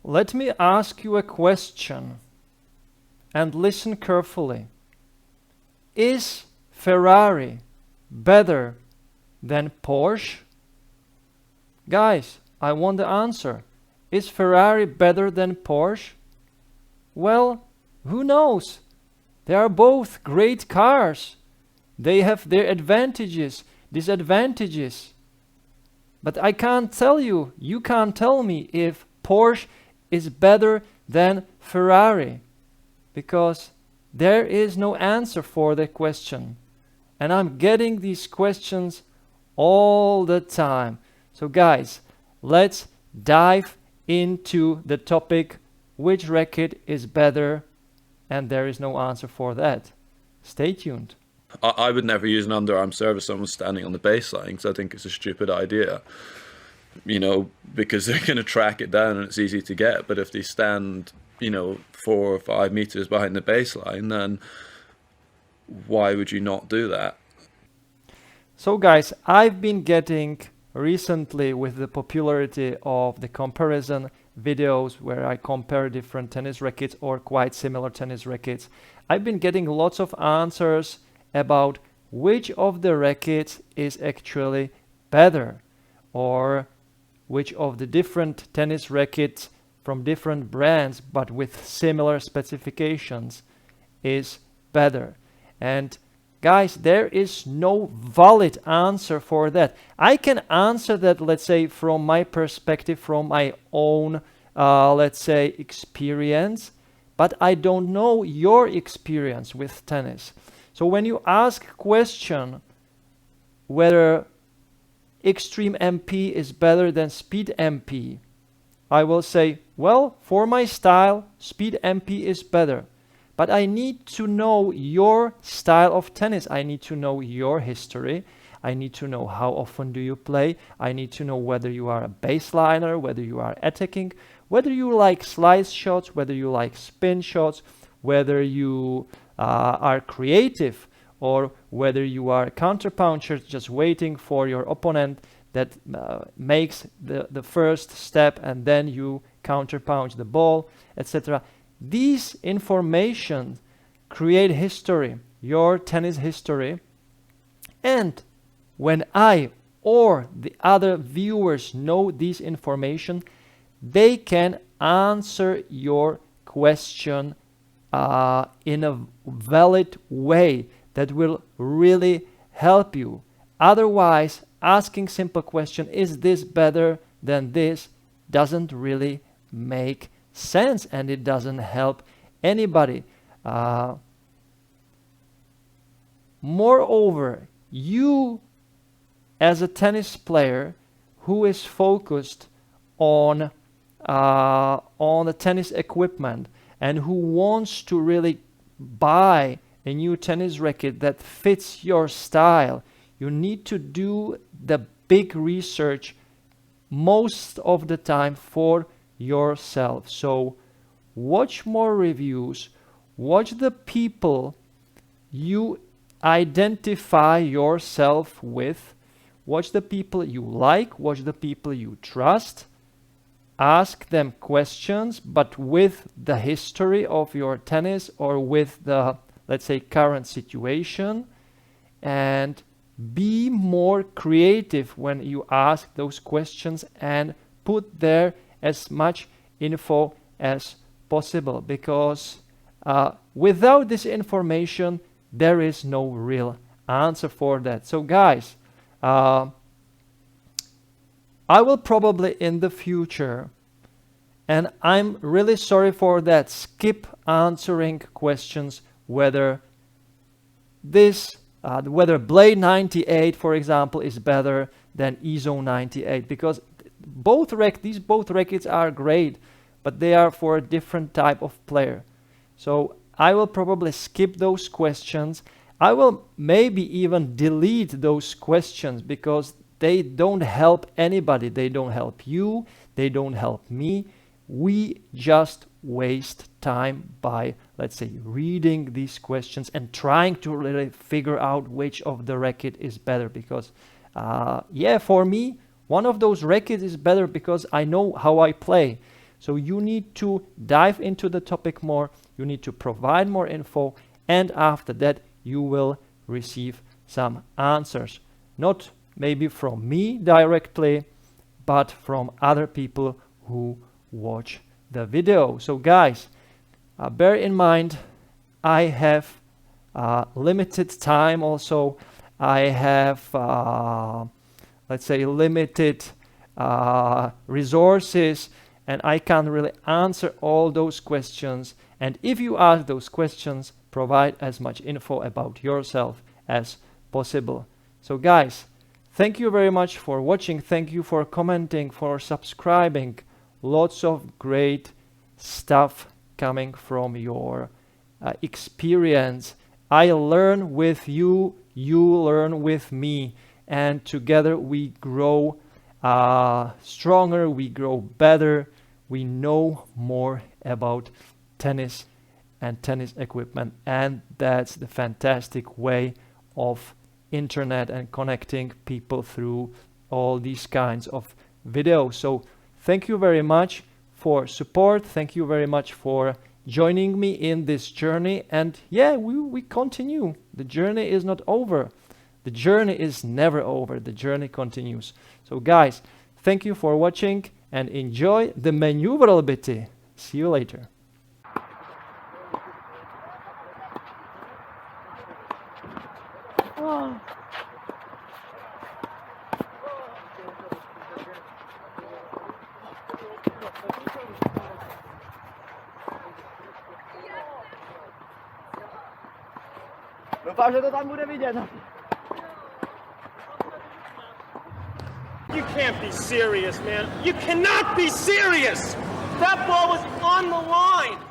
Let me ask you a question and listen carefully. Is Ferrari better than Porsche? Guys, I want the answer. Is Ferrari better than Porsche? Well, who knows? They are both great cars. They have their advantages, disadvantages. But I can't tell you, you can't tell me if Porsche is better than Ferrari, because there is no answer for the question. And I'm getting these questions all the time. So guys, let's dive into the topic, which racket is better, and there is no answer for that. Stay tuned. I would never use an underarm serve if someone's standing on the baseline, because I think it's a stupid idea, you know, because they're going to track it down and it's easy to get. But if they stand, you know, 4 or 5 meters behind the baseline, then why would you not do that? So guys, I've been getting recently, with the popularity of the comparison videos where I compare different tennis rackets or quite similar tennis rackets, I've been getting lots of answers about which of the rackets is actually better, or which of the different tennis rackets from different brands but with similar specifications is better. And guys, there is no valid answer for that. I can answer that, let's say, from my perspective, from my own, let's say, experience, but I don't know your experience with tennis. So when you ask a question whether Extreme MP is better than Speed MP, I will say, well, for my style, Speed MP is better. But I need to know your style of tennis. I need to know your history. I need to know how often do you play. I need to know whether you are a baseliner, whether you are attacking, whether you like slice shots, whether you like spin shots, whether you are creative, or whether you are a counterpuncher just waiting for your opponent that makes the first step and then you counterpunch the ball, etc. These information create history, your tennis history. And when I or the other viewers know this information, they can answer your question in a valid way that will really help you. Otherwise, asking simple question, is this better than this, doesn't really make sense, and it doesn't help anybody. Moreover, you as a tennis player who is focused on the tennis equipment and who wants to really buy a new tennis racket that fits your style, you need to do the big research most of the time for yourself. So watch more reviews, watch the people you identify yourself with, watch the people you like, watch the people you trust, ask them questions, but with the history of your tennis or with the, let's say, current situation, and be more creative when you ask those questions and put there as much info as possible, because without this information there is no real answer for that. So guys, I will probably in the future, and I'm really sorry for that, skip answering questions whether this whether Blade 98, for example, is better than EZO 98, because these both rackets are great, but they are for a different type of player. So I will probably skip those questions. I will maybe even delete those questions because they don't help anybody. They don't help you. They don't help me. We just waste time by, let's say, reading these questions and trying to really figure out which of the racket is better, because yeah, for me, one of those rackets is better because I know how I play. So you need to dive into the topic more, you need to provide more info, and after that you will receive some answers. Not maybe from me directly, but from other people who watch the video. So guys, bear in mind, I have limited time also. I have, let's say, limited resources, and I can't really answer all those questions. And if you ask those questions, provide as much info about yourself as possible. So guys, thank you very much for watching. Thank you for commenting, for subscribing. Lots of great stuff coming from your experience. I learn with you, you learn with me, and together we grow stronger, we grow better, we know more about tennis and tennis equipment, and that's the fantastic way of internet and connecting people through all these kinds of videos. So thank you very much for support, thank you very much for joining me in this journey, and yeah, we continue. The journey is not over. The journey is never over. The journey continues. So guys, thank you for watching and enjoy the maneuverability. See you later. Doufám, že to tam bude vidět. You can't be serious, man. You cannot be serious! That ball was on the line!